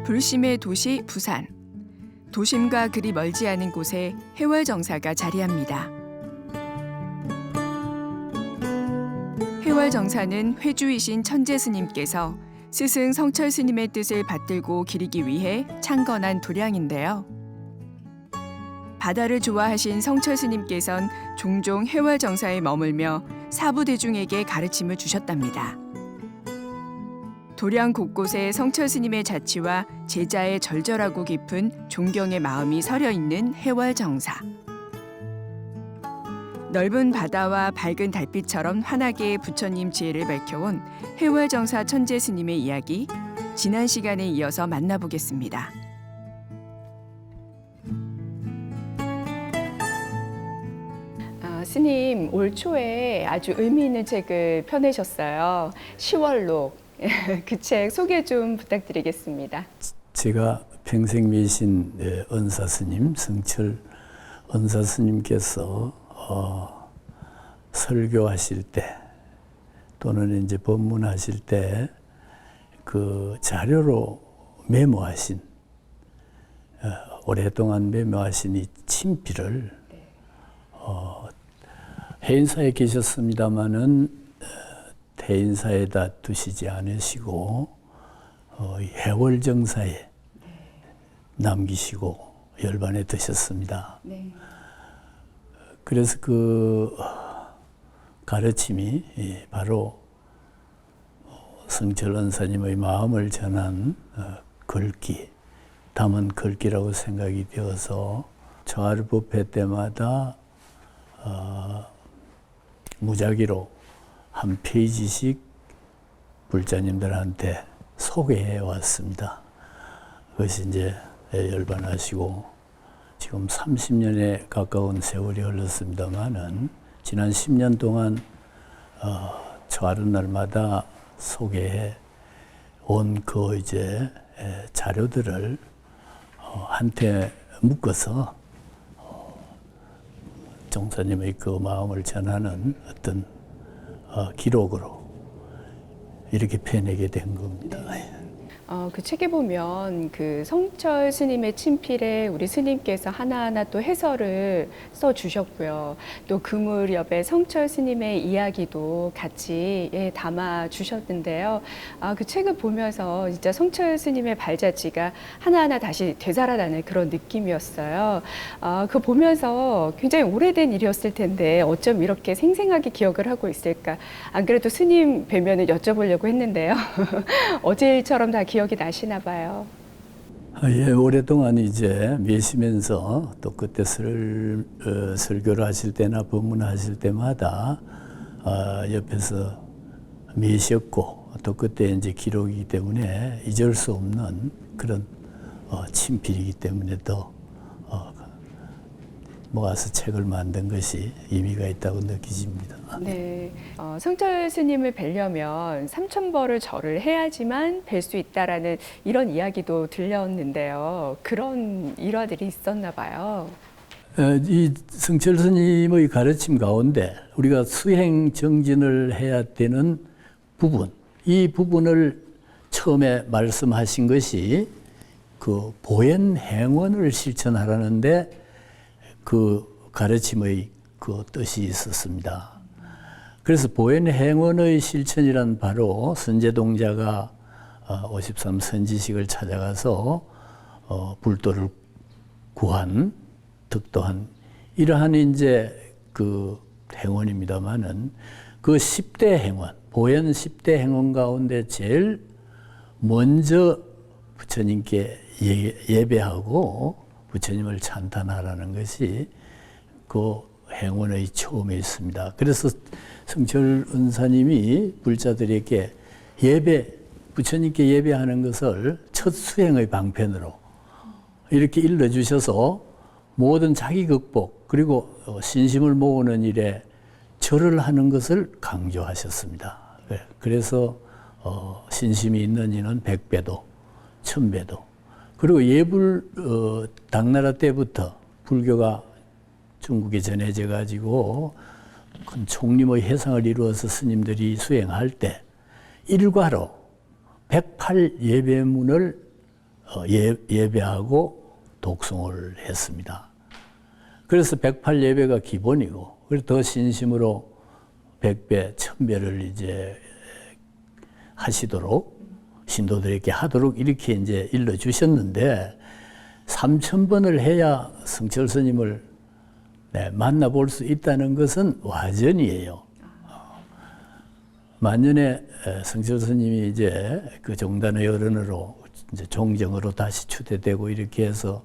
불심의 도시 부산. 도심과 그리 멀지 않은 곳에 해월정사가 자리합니다. 해월정사는 회주이신 천재스님께서 스승 성철스님의 뜻을 받들고 기리기 위해 창건한 도량인데요. 바다를 좋아하신 성철스님께선 종종 해월정사에 머물며 사부대중에게 가르침을 주셨답니다. 도량 곳곳에 성철스님의 자취와 제자의 절절하고 깊은 존경의 마음이 서려 있는 해월정사. 넓은 바다와 밝은 달빛처럼 환하게 부처님 지혜를 밝혀온 해월정사 천재스님의 이야기, 지난 시간에 이어서 만나보겠습니다. 스님, 올 초에 아주 의미 있는 책을 펴내셨어요. 시월록. 그 책 소개 좀 부탁드리겠습니다. 제가 평생 미신 은사스님, 성철 은사스님께서 설교하실 때 또는 이제 법문하실 때 그 자료로 메모하신 오랫동안 메모하신 이 친필을 해인사에 계셨습니다마는 해인사에다 두시지 않으시고 해월정사에 남기시고 열반에 두셨습니다. 네. 그래서 그 가르침이 바로 성철 은사님의 마음을 전한 글귀, 담은 글귀라고 생각이 되어서 조화르법회 때마다 무작위로 한 페이지씩 불자님들한테 소개해 왔습니다. 그것이 이제 열반하시고 지금 30년에 가까운 세월이 흘렀습니다만은 지난 10년 동안 초하루 날마다 소개해 온 그 이제 자료들을 한테 묶어서 종사님의 그 마음을 전하는 어떤 기록으로 이렇게 펴내게 된 겁니다. 그 책에 보면 그 성철 스님의 친필에 우리 스님께서 하나하나 또 해설을 써 주셨고요. 또 그 무렵에 성철 스님의 이야기도 같이 담아 주셨는데요. 그 책을 보면서 진짜 성철 스님의 발자취가 하나하나 다시 되살아나는 그런 느낌이었어요. 그거 보면서 굉장히 오래된 일이었을 텐데 어쩜 이렇게 생생하게 기억을 하고 있을까. 안 그래도 스님 뵈면은 여쭤보려고 했는데요. 어제 일처럼 다 기억이 나시나 봐요. 예, 오랫동안 이제 미시면서 또 그때 설교를 하실 때나 법문하실 때마다 옆에서 미셨고 또 그때 이제 기록이기 때문에 잊을 수 없는 그런 친필이기 때문에 더 모아서 책을 만든 것이 의미가 있다고 느껴집니다. 네, 성철 스님을 뵈려면 삼천벌을 절을 해야지만 뵐 수 있다라는 이런 이야기도 들렸는데요. 그런 일화들이 있었나 봐요. 이 성철 스님의 가르침 가운데 우리가 수행 정진을 해야 되는 부분, 이 부분을 처음에 말씀하신 것이 그 보현행원을 실천하라는데 그 가르침의 그 뜻이 있었습니다. 그래서 보현행원의 실천이란 바로 선제동자가 53 선지식을 찾아가서 불도를 구한, 득도한 이러한 이제 그 행원입니다만은 그 10대 행원, 보현 10대 행원 가운데 제일 먼저 부처님께 예배하고 부처님을 찬탄하라는 것이 그 행원의 처음에 있습니다. 그래서 성철 은사님이 불자들에게 부처님께 예배하는 것을 첫 수행의 방편으로 이렇게 일러주셔서 모든 자기 극복 그리고 신심을 모으는 일에 절을 하는 것을 강조하셨습니다. 그래서 신심이 있는 이는 100배도, 1000배도 그리고 예불 당나라 때부터 불교가 중국에 전해져 가지고 큰 총림의 해상을 이루어서 스님들이 수행할 때 일과로 108 예배문을 예배하고 독송을 했습니다. 그래서 108예배가 기본이고, 그래서 더 신심으로 100배, 1000배를 이제 하시도록, 신도들에게 하도록 이렇게 이제 일러주셨는데, 3000번을 해야 성철 스님을 만나볼 수 있다는 것은 와전이에요. 만년에 성철 스님이 이제 그 종단의 어른으로 이제 종정으로 다시 추대되고 이렇게 해서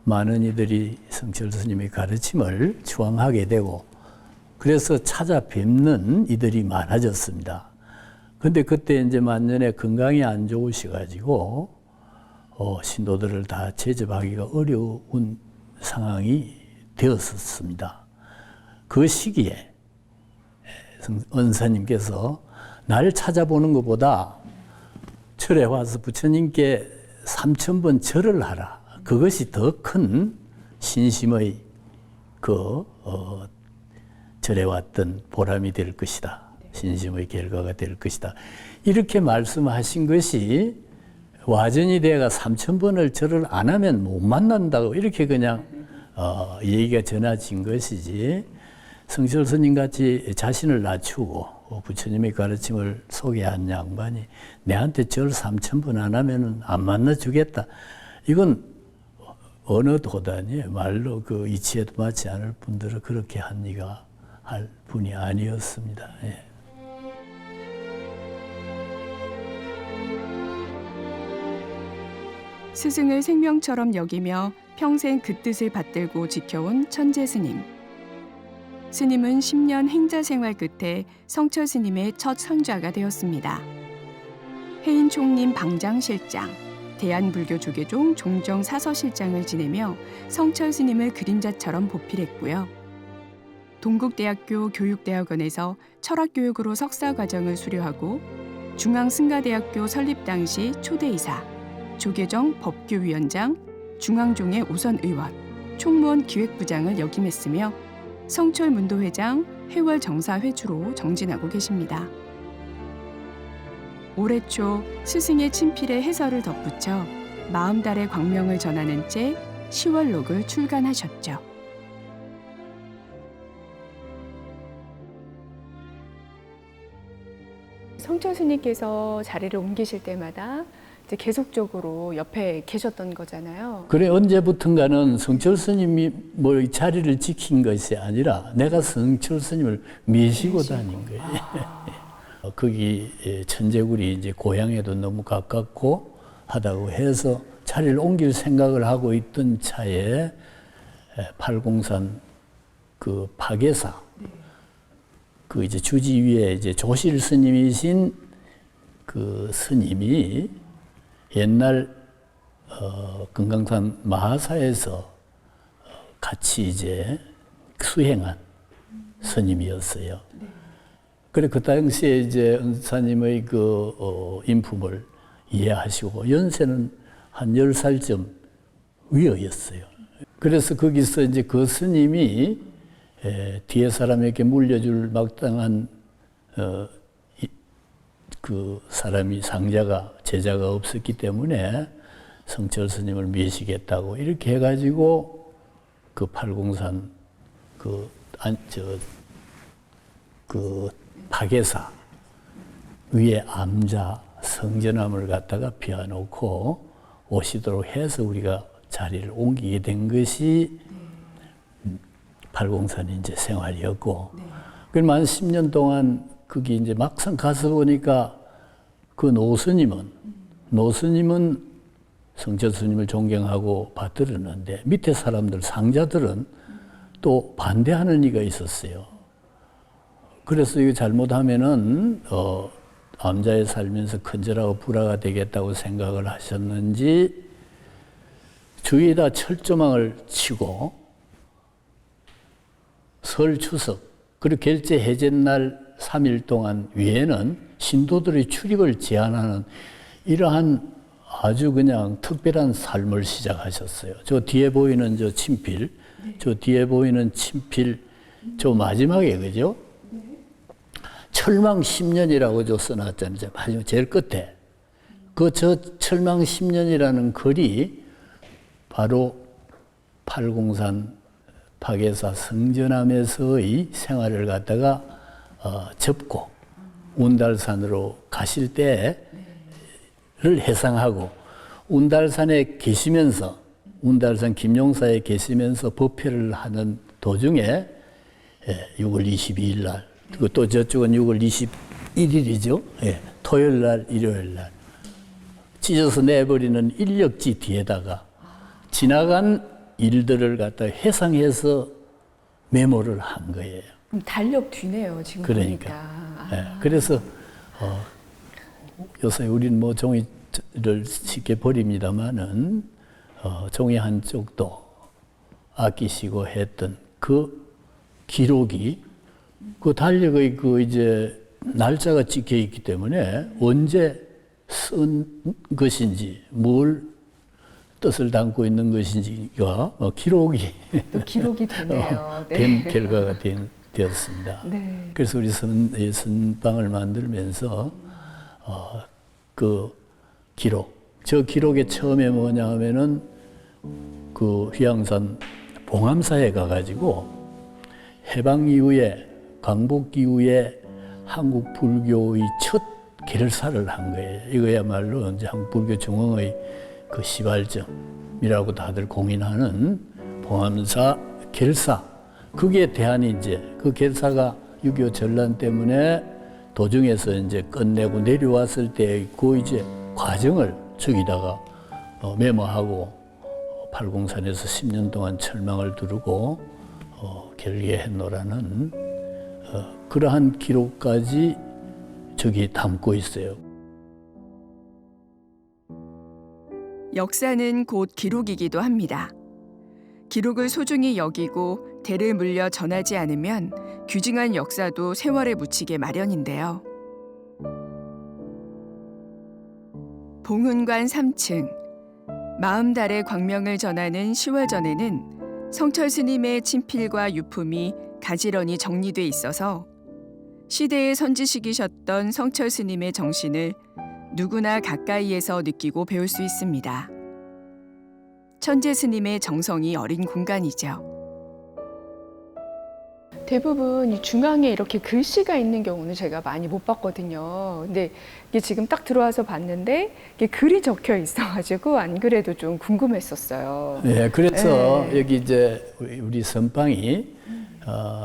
많은 이들이 성철 스님의 가르침을 추앙하게 되고 그래서 찾아뵙는 이들이 많아졌습니다. 근데 그때 이제 만년에 건강이 안 좋으셔가지고 신도들을 다 제접하기가 어려운 상황이 되었었습니다. 그 시기에 은사님께서 날 찾아보는 것보다 절에 와서 부처님께 3000번 절을 하라. 그것이 더 큰 신심의 절에 왔던 보람이 될 것이다. 신심의 결과가 될 것이다. 이렇게 말씀하신 것이 와전이 돼가 3000번을 절을 안 하면 못 만난다고 이렇게 그냥 얘기가 전해진 것이지 성철 스님같이 자신을 낮추고 부처님의 가르침을 소개한 양반이 내한테 절 3000번 안 하면 안 만나주겠다. 이건 어느 도단이 말로 그 이치에도 맞지 않을 분들은 그렇게 한 이가 할 분이 아니었습니다. 예. 스승을 생명처럼 여기며 평생 그 뜻을 받들고 지켜온 천재 스님. 스님은 10년 행자 생활 끝에 성철 스님의 첫 선자가 되었습니다. 해인 총림 방장실장, 대한불교 조계종 종정 사서실장을 지내며 성철 스님을 그림자처럼 보필했고요. 동국대학교 교육대학원에서 철학교육으로 석사과정을 수료하고 중앙승가대학교 설립 당시 초대이사, 조계정 법규위원장, 중앙종의 우선의원, 총무원 기획부장을 역임했으며 성철문도회장, 해월정사회주로 정진하고 계십니다. 올해 초 스승의 친필에 해설을 덧붙여 마음달의 광명을 전하는 채 10월록을 출간하셨죠. 성철 스님께서 자리를 옮기실 때마다 이제 계속적으로 옆에 계셨던 거잖아요. 그래 언제부턴가는 성철 스님이 뭐 이 자리를 지킨 것이 아니라 내가 성철 스님을 미시고 다닌 거예요. 거기 천재굴이 이제 고향에도 너무 가깝고 하다고 해서 자리를 옮길 생각을 하고 있던 차에 팔공산 그 파계사 그 이제 주지위에 이제 조실 스님이신 그 스님이 옛날 금강산 마하사에서 같이 이제 수행한 스님이었어요. 그래 그 당시에 이제 은사님의 그 인품을 이해하시고 연세는 한 10살쯤 위였어요. 그래서 거기서 이제 그 스님이 뒤에 사람에게 물려줄 마땅한 그 사람이 상자가 제자가 없었기 때문에 성철 스님을 미시겠다고 이렇게 해가지고 그 팔공산 그 파계사 위에 암자 성전함을 갖다가 비워놓고 오시도록 해서 우리가 자리를 옮기게 된 것이 팔공산의 이제 생활이었고, 그럼 한 10년 동안 거기 이제 막상 가서 보니까 그 노스님은 성철 스님을 존경하고 받들었는데 밑에 사람들 상자들은 또 반대하는 이가 있었어요. 그래서 이거 잘못하면은 암자에 살면서 큰절하고 불화가 되겠다고 생각을 하셨는지 주위에다 철조망을 치고 설 추석 그리고 결제 해제날 3일 동안 위에는 신도들의 출입을 제한하는 이러한 아주 그냥 특별한 삶을 시작하셨어요. 저 뒤에 보이는 저 친필, 저 뒤에 보이는 친필, 저 마지막에 그죠? 철망 10년이라고 저 써놨잖아요. 마지막 제일 끝에. 저 철망 10년이라는 글이 바로 팔공산 박예사 성전함에서의 생활을 갖다가 접고 운달산으로 가실 때를 해상하고 운달산에 계시면서 운달산 김용사에 계시면서 법회를 하는 도중에 6월 22일 날 그리고 또 저쪽은 6월 21일이죠. 토요일 날 일요일 날 찢어서 내버리는 인력지 뒤에다가 지나간 일들을 갖다 회상해서 메모를 한 거예요. 그럼 달력 뒤네요, 지금 그러니까. 보니까. 그래서 요새 우리는 뭐 종이를 쉽게 버립니다만은 종이 한쪽도 아끼시고 했던 그 기록이 그 달력의 그 이제 날짜가 찍혀 있기 때문에 언제 쓴 것인지 뭘 뜻을 담고 있는 것인지가 기록이 또 기록이 되네요. 된 결과가 되었습니다. 네. 그래서 우리 선방을 만들면서 그 기록, 저 기록의 처음에 뭐냐 하면은 그 휘양산 봉암사에 가가지고 해방 이후에 강복 이후에 한국 불교의 첫 결사를 한 거예요. 이거야말로 이제 한국 불교 중흥의 그 시발점이라고 다들 공인하는 봉암사 결사. 그게 대한이 이제 그 결사가 6.25 전란 때문에 도중에서 이제 끝내고 내려왔을 때 그 이제 과정을 저기다가 메모하고 팔공산에서 10년 동안 철망을 두르고 결계했노라는 그러한 기록까지 저기 담고 있어요. 역사는 곧 기록이기도 합니다. 기록을 소중히 여기고 대를 물려 전하지 않으면 귀중한 역사도 세월에 묻히게 마련인데요. 봉은관 3층, 마음달의 광명을 전하는 10월 전에는 성철 스님의 친필과 유품이 가지런히 정리돼 있어서 시대의 선지식이셨던 성철 스님의 정신을 누구나 가까이에서 느끼고 배울 수 있습니다. 천재 스님의 정성이 어린 공간이죠. 대부분 이 중앙에 이렇게 글씨가 있는 경우는 제가 많이 못 봤거든요. 근데 이게 지금 딱 들어와서 봤는데 이게 글이 적혀 있어가지고 안 그래도 좀 궁금했었어요. 네, 그래서 여기 이제 우리 선방이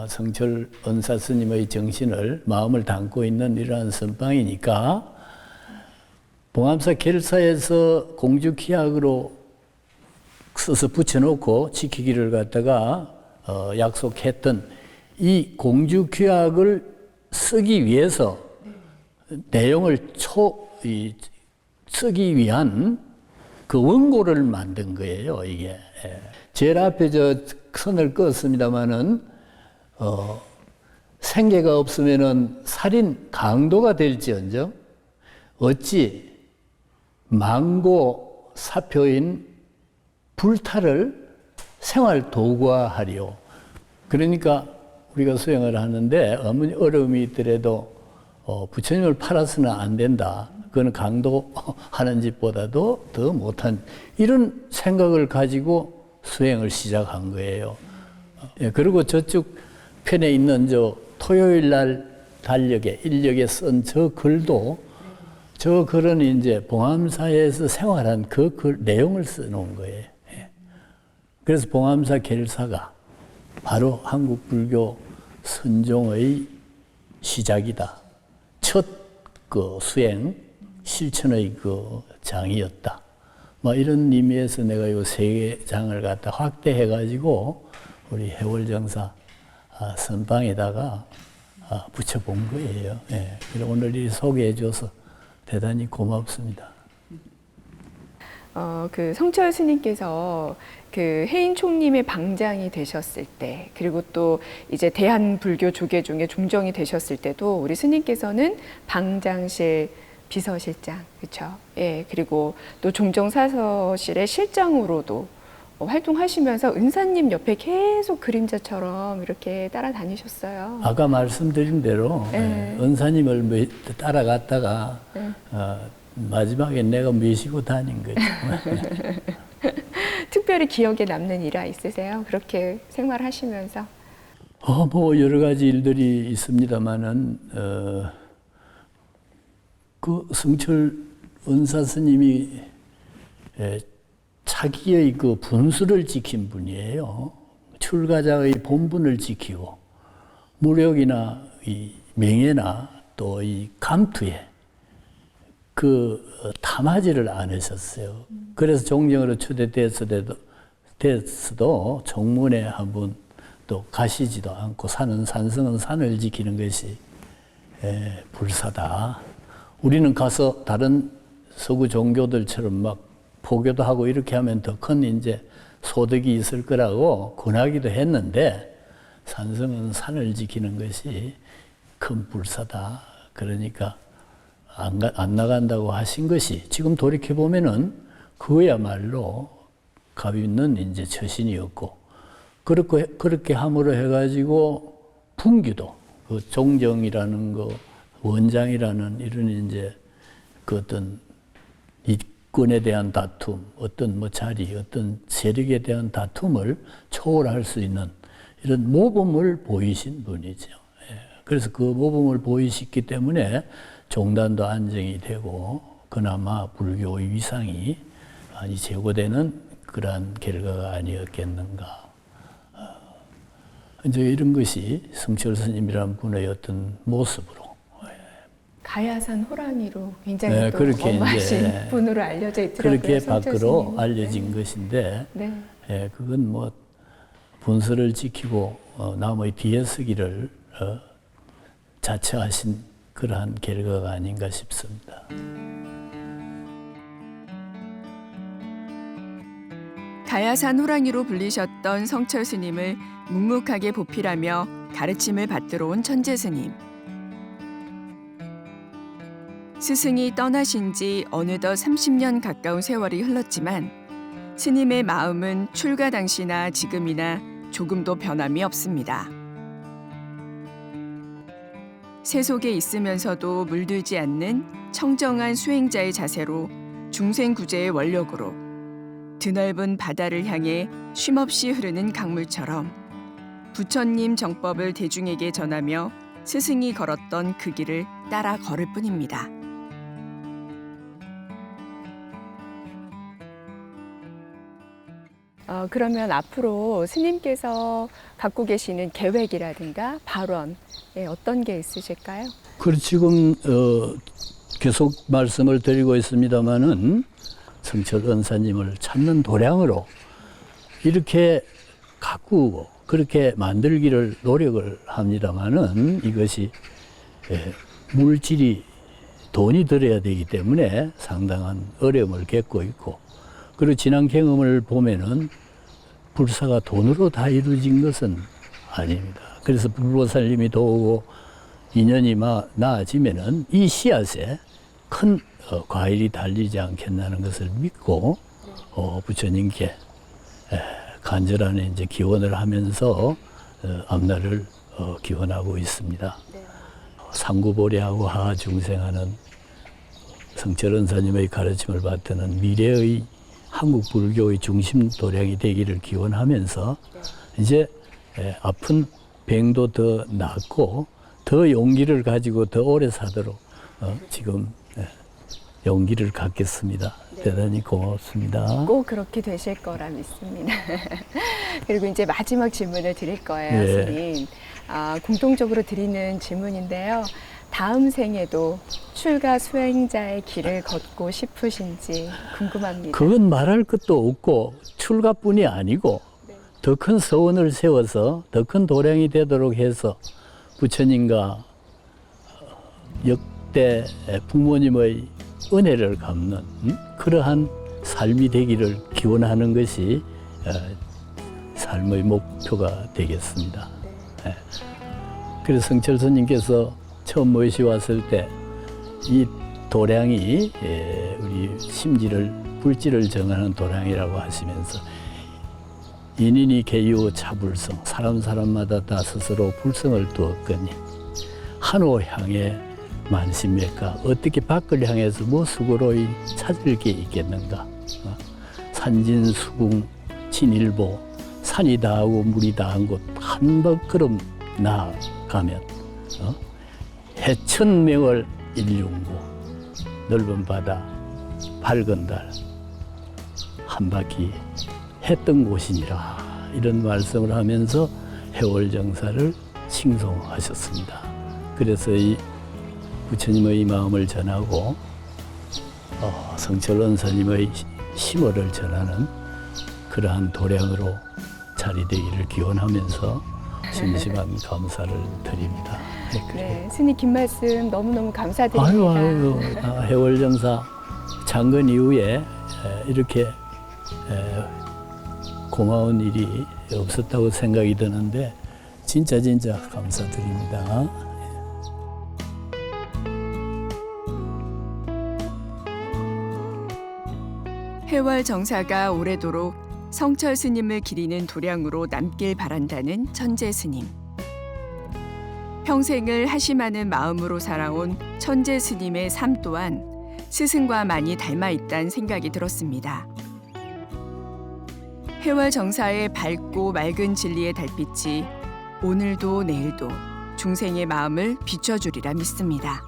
성철 은사 스님의 정신을 마음을 담고 있는 이러한 선방이니까 봉암사 결사에서 공주키약으로 써서 붙여놓고 지키기를 갖다가 약속했던 이 공주규약을 쓰기 위해서 내용을 쓰기 위한 그 원고를 만든 거예요, 이게. 제일 앞에 저 선을 껐습니다마는, 생계가 없으면은 살인 강도가 될지언정, 어찌 망고 사표인 불탈을 생활 도구화하리요. 그러니까 우리가 수행을 하는데 아무리 어려움이 있더라도 부처님을 팔아서는 안 된다. 그건 강도하는 짓보다도 더 못한 이런 생각을 가지고 수행을 시작한 거예요. 그리고 저쪽 편에 있는 저 토요일 날 달력에 인력에 쓴 저 글도 저 글은 이제 봉암사에서 생활한 그 글 내용을 써놓은 거예요. 그래서 봉암사 결사가 바로 한국 불교 선종의 시작이다. 첫 그 수행 실천의 그 장이었다. 뭐 이런 의미에서 내가 요 세 장을 갖다 확대해가지고 우리 해월정사 선방에다가 붙여본 거예요. 그래서 오늘 이 소개해줘서 대단히 고맙습니다. 그 성철 스님께서 그 해인 총림의 방장이 되셨을 때, 그리고 또 이제 대한불교 조계 중에 종정이 되셨을 때도 우리 스님께서는 방장실 비서실장, 그렇죠? 예, 그리고 또 종정사서실의 실장으로도 활동하시면서 은사님 옆에 계속 그림자처럼 이렇게 따라다니셨어요. 아까 말씀드린 대로 은사님을 따라갔다가 마지막에 내가 모시고 다닌 거죠. 특별히 기억에 남는 일화 있으세요? 그렇게 생활하시면서? 뭐 여러 가지 일들이 있습니다만은 그 성철 은사 스님이 자기의 그 분수를 지킨 분이에요. 출가자의 본분을 지키고 무력이나 이 명예나 또 이 감투에 그 탐하지를 않으셨어요. 그래서 종정으로 초대됐어도 정문에 한번 또 가시지도 않고 산성은 산을 지키는 것이 불사다. 우리는 가서 다른 서구 종교들처럼 막 포교도 하고 이렇게 하면 더 큰 이제 소득이 있을 거라고 권하기도 했는데 산성은 산을 지키는 것이 큰 불사다. 그러니까 안 나간다고 하신 것이 지금 돌이켜 보면은 그야말로 값 있는 이제 처신이었고 그렇게 함으로 해가지고 분규도 그 종정이라는 거 원장이라는 이런 이제 그 어떤 이권에 대한 다툼, 어떤 뭐 자리, 어떤 세력에 대한 다툼을 초월할 수 있는 이런 모범을 보이신 분이죠. 그래서 그 모범을 보이셨기 때문에 종단도 안정이 되고 그나마 불교의 위상이 많이 제고되는 그러한 결과가 아니었겠는가. 이제 이런 것이 성철 스님이라는 분의 어떤 모습으로 가야산 호랑이로 굉장히 또 그렇게 엄하신 이제 분으로 알려져 있더라고요. 그렇게 성철 밖으로 스님은. 알려진 것인데 네. 그건 뭐 분수를 지키고 남의 뒤에 서기를 자처하신 그러한 결과가 아닌가 싶습니다. 가야산 호랑이로 불리셨던 성철 스님을 묵묵하게 보필하며 가르침을 받들어 온 천재 스님. 스승이 떠나신 지 어느덧 30년 가까운 세월이 흘렀지만 스님의 마음은 출가 당시나 지금이나 조금도 변함이 없습니다. 세속에 있으면서도 물들지 않는 청정한 수행자의 자세로 중생구제의 원력으로 드넓은 바다를 향해 쉼없이 흐르는 강물처럼 부처님 정법을 대중에게 전하며 스승이 걸었던 그 길을 따라 걸을 뿐입니다. 그러면 앞으로 스님께서 갖고 계시는 계획이라든가 발언 어떤 게 있으실까요? 그리고 지금 계속 말씀을 드리고 있습니다마는 성철 은사님을 찾는 도량으로 이렇게 가꾸고 그렇게 만들기를 노력을 합니다마는 이것이 물질이 돈이 들어야 되기 때문에 상당한 어려움을 겪고 있고 그리고 지난 경험을 보면은 불사가 돈으로 다 이루어진 것은 아닙니다. 그래서 불보살님이 도우고 인연이 나아지면은 이 씨앗에 큰 과일이 달리지 않겠나는 것을 믿고 부처님께 간절한 이제 기원을 하면서 앞날을 기원하고 있습니다. 상구보리하고 하중생하는 성철은사님의 가르침을 받드는 미래의 한국 불교의 중심 도량이 되기를 기원하면서 이제 아픈 병도 더 낫고 더 용기를 가지고 더 오래 사도록 지금 용기를 갖겠습니다. 대단히 고맙습니다. 꼭 그렇게 되실 거라 믿습니다. 그리고 이제 마지막 질문을 드릴 거예요, 스님. 공통적으로 드리는 질문인데요. 다음 생에도 출가 수행자의 길을 걷고 싶으신지 궁금합니다. 그건 말할 것도 없고 출가뿐이 아니고 더 큰 서원을 세워서 더 큰 도량이 되도록 해서 부처님과 역대 부모님의 은혜를 갚는 그러한 삶이 되기를 기원하는 것이 삶의 목표가 되겠습니다. 그래서 성철 스님께서 처음 모시왔을 때 이 도량이 우리 심지를 불지를 정하는 도량이라고 하시면서 인인이 개유 차불성 사람마다 다 스스로 불성을 두었거니 한호 향해 만신맥가 어떻게 밖을 향해서 뭐 수고로이 찾을 게 있겠는가. 산진수궁 진일보 산이 다하고 물이 다한 곳 한 걸음 나아가면 해천명월 일륜구 넓은 바다 밝은 달 한 바퀴 했던 곳이니라 이런 말씀을 하면서 해월정사를 칭송하셨습니다. 그래서 이 부처님의 마음을 전하고 성철원 스님의 심어를 전하는 그러한 도량으로 자리되기를 기원하면서 진심한 감사를 드립니다. 네, 스님 긴 말씀 너무너무 감사드립니다. 아유, 해월정사 창건 이후에 이렇게 고마운 일이 없었다고 생각이 드는데 진짜 감사드립니다. 해월 정사가 오래도록 성철 스님을 기리는 도량으로 남길 바란다는 천재 스님. 평생을 하심하는 마음으로 살아온 천재 스님의 삶 또한 스승과 많이 닮아 있다는 생각이 들었습니다. 해월 정사의 밝고 맑은 진리의 달빛이 오늘도 내일도 중생의 마음을 비춰주리라 믿습니다.